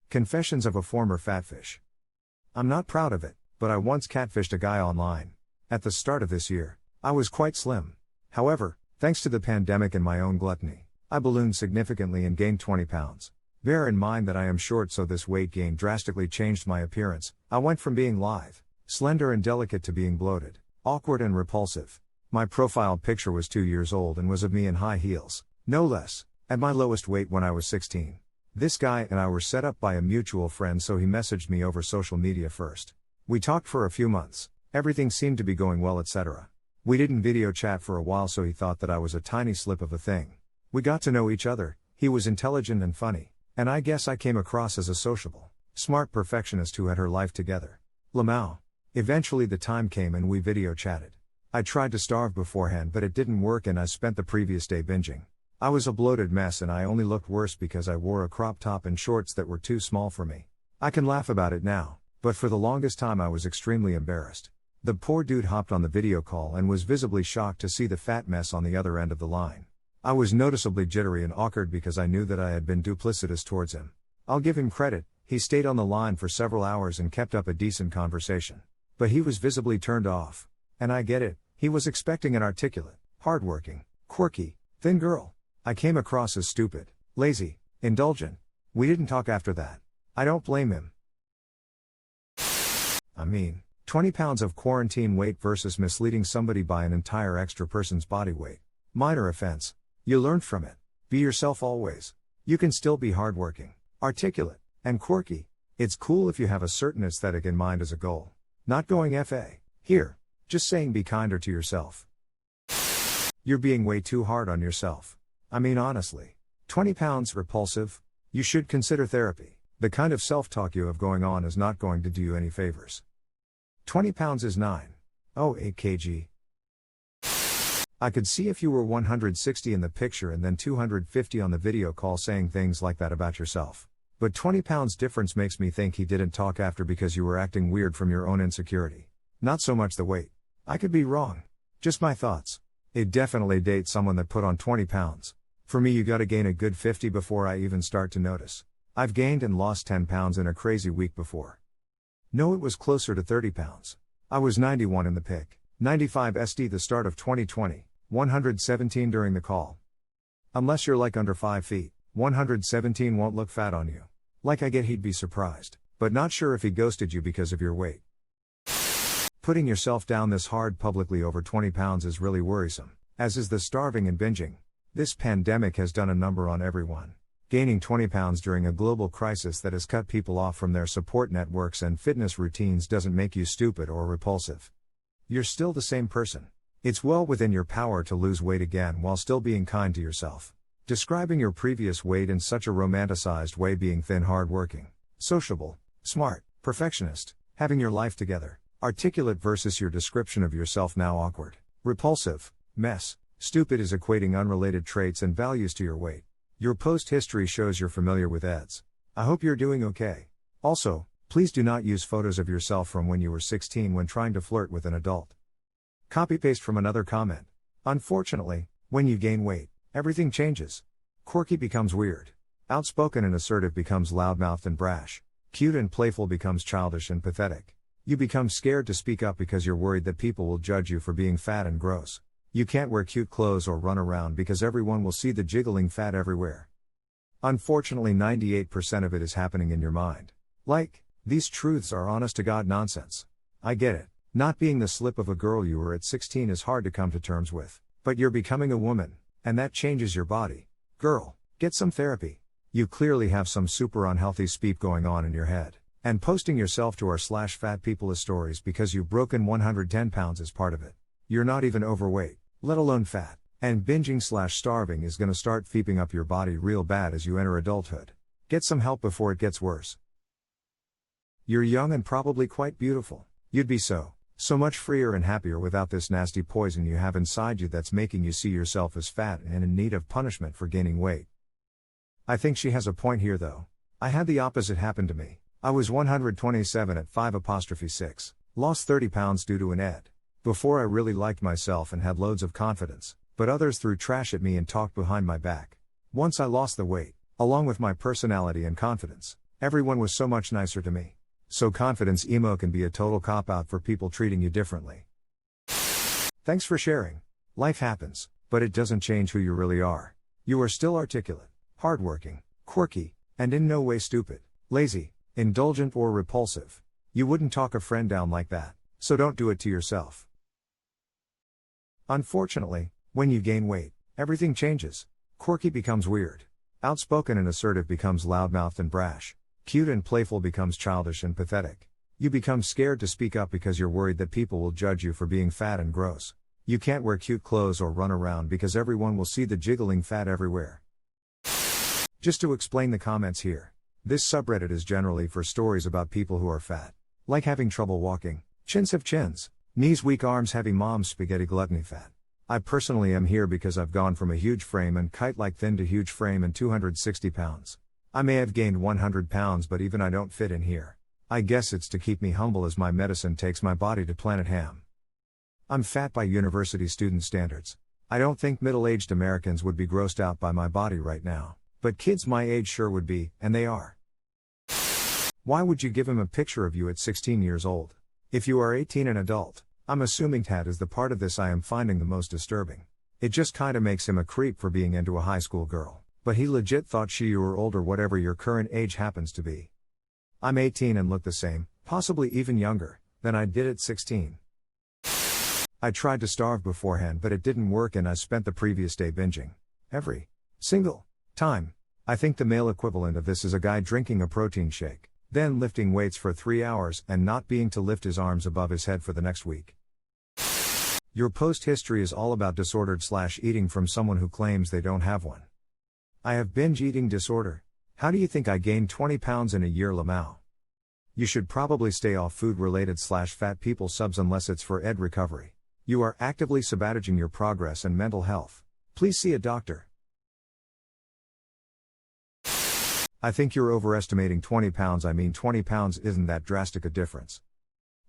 Confessions of a former fatfish. I'm not proud of it, but I once catfished a guy online. At the start of this year, I was quite slim. However, thanks to the pandemic and my own gluttony, I ballooned significantly and gained 20 pounds. Bear in mind that I am short, so this weight gain drastically changed my appearance. I went from being lithe, slender and delicate to being bloated, awkward and repulsive. My profile picture was 2 years old and was of me in high heels, no less, at my lowest weight when I was 16. This guy and I were set up by a mutual friend, so he messaged me over social media first. We talked for a few months, everything seemed to be going well, etc. We didn't video chat for a while, so he thought that I was a tiny slip of a thing. We got to know each other, he was intelligent and funny, and I guess I came across as a sociable, smart perfectionist who had her life together. Lamau. Eventually the time came and we video chatted. I tried to starve beforehand, but it didn't work and I spent the previous day binging. I was a bloated mess and I only looked worse because I wore a crop top and shorts that were too small for me. I can laugh about it now, but for the longest time I was extremely embarrassed. The poor dude hopped on the video call and was visibly shocked to see the fat mess on the other end of the line. I was noticeably jittery and awkward because I knew that I had been duplicitous towards him. I'll give him credit, he stayed on the line for several hours and kept up a decent conversation. But he was visibly turned off. And I get it, he was expecting an articulate, hardworking, quirky, thin girl. I came across as stupid, lazy, indulgent. We didn't talk after that. I don't blame him. I mean, 20 pounds of quarantine weight versus misleading somebody by an entire extra person's body weight. Minor offense. You learned from it. Be yourself always. You can still be hardworking, articulate, and quirky. It's cool if you have a certain aesthetic in mind as a goal. Not going FA. Here. Just saying, be kinder to yourself. You're being way too hard on yourself. I mean, honestly. 20 pounds repulsive? You should consider therapy. The kind of self-talk you have going on is not going to do you any favors. 20 pounds is 9.08 kg. I could see if you were 160 in the picture and then 250 on the video call saying things like that about yourself. But 20 pounds difference makes me think he didn't talk after because you were acting weird from your own insecurity. Not so much the weight. I could be wrong. Just my thoughts. I'd definitely date someone that put on 20 pounds. For me, you gotta gain a good 50 before I even start to notice. I've gained and lost 10 pounds in a crazy week before. No, it was closer to 30 pounds. I was 91 in the pic, 95 SD the start of 2020, 117 during the call. Unless you're like under 5 feet, 117 won't look fat on you. Like I get he'd be surprised, but not sure if he ghosted you because of your weight. Putting yourself down this hard publicly over 20 pounds is really worrisome, as is the starving and binging. This pandemic has done a number on everyone. Gaining 20 pounds during a global crisis that has cut people off from their support networks and fitness routines doesn't make you stupid or repulsive. You're still the same person. It's well within your power to lose weight again while still being kind to yourself. Describing your previous weight in such a romanticized way, being thin, hardworking, sociable, smart, perfectionist, having your life together, articulate versus your description of yourself now awkward, repulsive, mess, stupid is equating unrelated traits and values to your weight. Your post history shows you're familiar with EDS. I hope you're doing okay. Also, please do not use photos of yourself from when you were 16 when trying to flirt with an adult. Copy paste from another comment. Unfortunately, when you gain weight, everything changes. Quirky becomes weird. Outspoken and assertive becomes loudmouthed and brash. Cute and playful becomes childish and pathetic. You become scared to speak up because you're worried that people will judge you for being fat and gross. You can't wear cute clothes or run around because everyone will see the jiggling fat everywhere. Unfortunately, 98% of it is happening in your mind. Like, these truths are honest to God nonsense. I get it. Not being the slip of a girl you were at 16 is hard to come to terms with. But you're becoming a woman, and that changes your body. Girl, get some therapy. You clearly have some super unhealthy speak going on in your head. And posting yourself to our /fatpeoplestories because you've broken 110 pounds is part of it. You're not even overweight, let alone fat. And binging/starving is gonna start feeping up your body real bad as you enter adulthood. Get some help before it gets worse. You're young and probably quite beautiful. You'd be so much freer and happier without this nasty poison you have inside you that's making you see yourself as fat and in need of punishment for gaining weight. I think she has a point here though. I had the opposite happen to me. I was 127 at 5'6", lost 30 pounds due to an ED. Before I really liked myself and had loads of confidence, but others threw trash at me and talked behind my back. Once I lost the weight, along with my personality and confidence, Everyone was so much nicer to me. So confidence emo can be a total cop-out for people treating you differently. Thanks for sharing. Life happens, but it doesn't change who you really are. You are still articulate, hardworking, quirky, and in no way stupid, lazy, indulgent or repulsive. You wouldn't talk a friend down like that, so don't do it to yourself. Unfortunately, when you gain weight, everything changes. Quirky becomes weird. Outspoken and assertive becomes loudmouthed and brash. Cute and playful becomes childish and pathetic. You become scared to speak up because you're worried that people will judge you for being fat and gross. You can't wear cute clothes or run around because everyone will see the jiggling fat everywhere. Just to explain the comments here. This subreddit is generally for stories about people who are fat. Like having trouble walking, chins have chins, knees weak, arms heavy, mom's spaghetti, gluttony, fat. I personally am here because I've gone from a huge frame and kite-like thin to huge frame and 260 pounds. I may have gained 100 pounds, but even I don't fit in here. I guess it's to keep me humble as my medicine takes my body to Planet Ham. I'm fat by university student standards. I don't think middle-aged Americans would be grossed out by my body right now, but kids my age sure would be, and they are. Why would you give him a picture of you at 16 years old? If you are 18 and adult, I'm assuming that is the part of this I am finding the most disturbing. It just kinda makes him a creep for being into a high school girl, but he legit thought you were old or whatever your current age happens to be. I'm 18 and look the same, possibly even younger, than I did at 16. I tried to starve beforehand, but it didn't work and I spent the previous day binging. Every single time. I think the male equivalent of this is a guy drinking a protein shake, then lifting weights for 3 hours and not being to lift his arms above his head for the next week. Your post history is all about disordered/eating from someone who claims they don't have one. I have binge eating disorder. How do you think I gained 20 pounds in a year, Lamau? You should probably stay off food-related/fat people subs unless it's for ed recovery. You are actively sabotaging your progress and mental health. Please see a doctor. I think you're overestimating 20 pounds. I mean 20 pounds isn't that drastic a difference.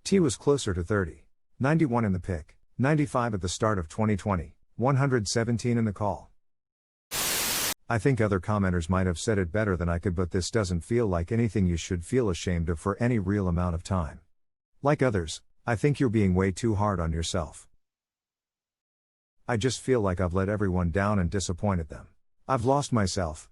T was closer to 30. 91 in the pic. 95 at the start of 2020, 117 in the call. I think other commenters might have said it better than I could, but this doesn't feel like anything you should feel ashamed of for any real amount of time. Like others, I think you're being way too hard on yourself. I just feel like I've let everyone down and disappointed them. I've lost myself.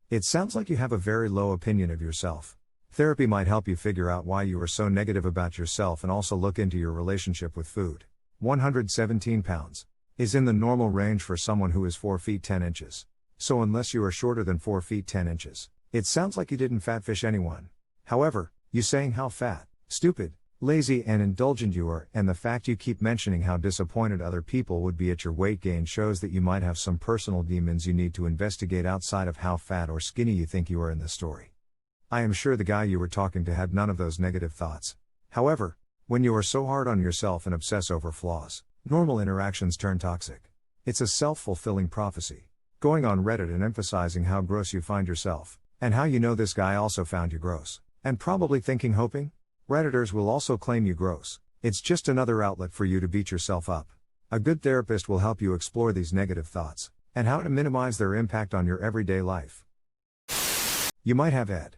It sounds like you have a very low opinion of yourself. Therapy might help you figure out why you are so negative about yourself and also look into your relationship with food. 117 pounds is in the normal range for someone who is 4 feet 10 inches. So unless you are shorter than 4 feet 10 inches, it sounds like you didn't fatfish anyone. However, you saying how fat, stupid, lazy and indulgent you are, and the fact you keep mentioning how disappointed other people would be at your weight gain shows that you might have some personal demons you need to investigate outside of how fat or skinny you think you are in the story. I am sure the guy you were talking to had none of those negative thoughts. However, when you are so hard on yourself and obsess over flaws, normal interactions turn toxic. It's a self-fulfilling prophecy. Going on Reddit and emphasizing how gross you find yourself, and how you know this guy also found you gross, and probably hoping, Redditors will also claim you gross. It's just another outlet for you to beat yourself up. A good therapist will help you explore these negative thoughts, and how to minimize their impact on your everyday life. You might have ed.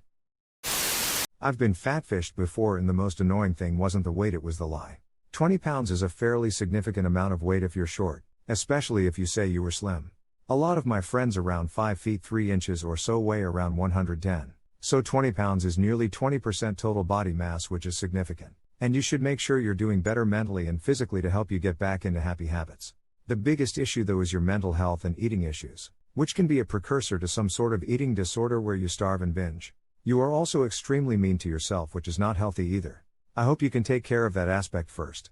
I've been fatfished before, and the most annoying thing wasn't the weight, it was the lie. 20 pounds is a fairly significant amount of weight if you're short, especially if you say you were slim. A lot of my friends around 5 feet 3 inches or so weigh around 110. So 20 pounds is nearly 20% total body mass, which is significant. And you should make sure you're doing better mentally and physically to help you get back into happy habits. The biggest issue though is your mental health and eating issues, which can be a precursor to some sort of eating disorder where you starve and binge. You are also extremely mean to yourself, which is not healthy either. I hope you can take care of that aspect first.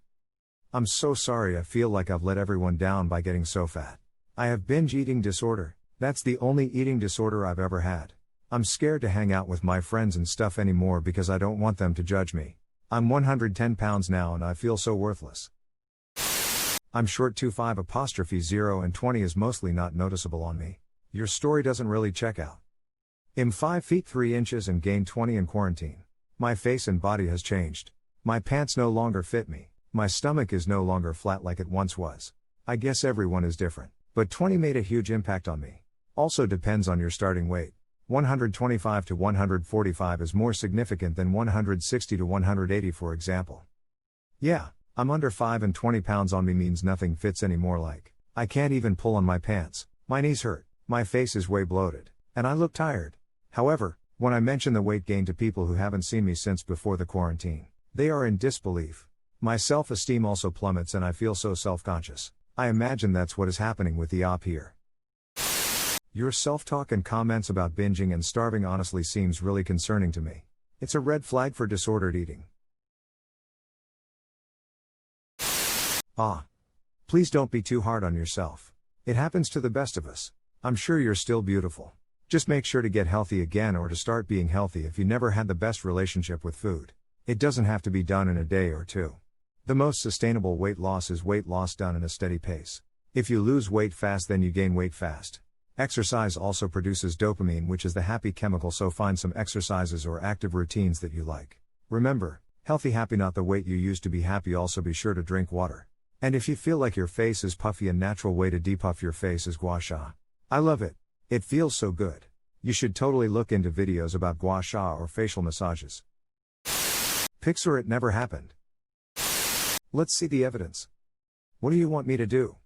I'm so sorry, I feel like I've let everyone down by getting so fat. I have binge eating disorder. That's the only eating disorder I've ever had. I'm scared to hang out with my friends and stuff anymore because I don't want them to judge me. I'm 110 pounds now and I feel so worthless. I'm short 25'0" and 20 is mostly not noticeable on me. Your story doesn't really check out. I'm 5 feet 3 inches and gained 20 in quarantine. My face and body has changed. My pants no longer fit me. My stomach is no longer flat like it once was. I guess everyone is different, but 20 made a huge impact on me. Also depends on your starting weight. 125 to 145 is more significant than 160 to 180, for example. Yeah, I'm under 5 and 20 pounds on me means nothing fits anymore, like, I can't even pull on my pants, my knees hurt, my face is way bloated, and I look tired. However, when I mention the weight gain to people who haven't seen me since before the quarantine, they are in disbelief. My self-esteem also plummets and I feel so self-conscious. I imagine that's what is happening with the op here. Your self-talk and comments about binging and starving honestly seems really concerning to me. It's a red flag for disordered eating. Please don't be too hard on yourself. It happens to the best of us. I'm sure you're still beautiful. Just make sure to get healthy again or to start being healthy if you never had the best relationship with food. It doesn't have to be done in a day or two. The most sustainable weight loss is weight loss done in a steady pace. If you lose weight fast, then you gain weight fast. Exercise also produces dopamine, which is the happy chemical, so find some exercises or active routines that you like. Remember, healthy happy, not the weight you used to be happy. Also be sure to drink water. And if you feel like your face is puffy, a natural way to depuff your face is gua sha. I love it. It feels so good. You should totally look into videos about gua sha or facial massages. Pics or it never happened. Let's see the evidence. What do you want me to do?